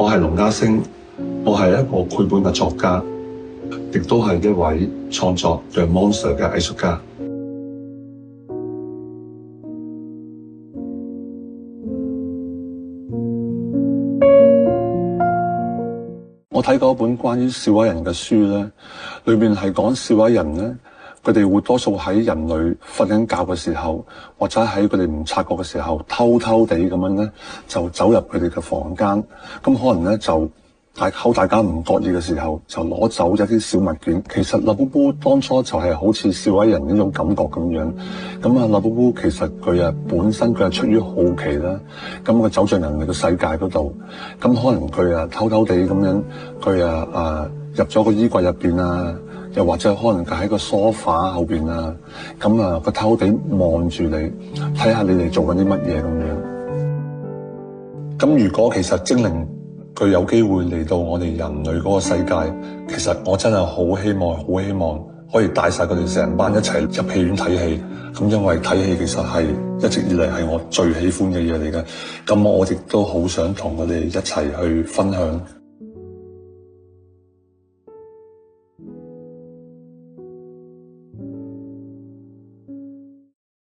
我係龍家星，我係一個繪本嘅作家，亦都係一位創作 The Monster 嘅藝術家。我睇過一本關於示威人嘅書咧，裏面係講示威人咧，佢哋會多數喺人類瞓緊覺嘅時候，或者喺佢哋唔察覺嘅時候，偷偷地咁樣咧就走入佢哋嘅房間，咁可能咧就大家唔覺意嘅時候，就攞走一啲小物件。其實辣寶寶當初就係好似示威人呢種感覺咁樣。咁啊，辣寶寶其實佢本身佢係出於好奇啦，咁佢走進人類嘅世界嗰度，咁可能佢偷偷地咁樣，佢入咗個衣櫃入邊啊，又或者可能佢喺個梳化後邊啊，咁佢偷偷地望住你，睇下你哋做緊啲乜嘢咁樣。咁如果其實精靈佢有機會嚟到我哋人類嗰個世界，其實我真係好希望可以帶晒佢哋成班一齊入戲院睇戲。咁因為睇戲其實係一直以嚟係我最喜歡嘅嘢嚟嘅，咁我亦都好想同佢哋一齊去分享。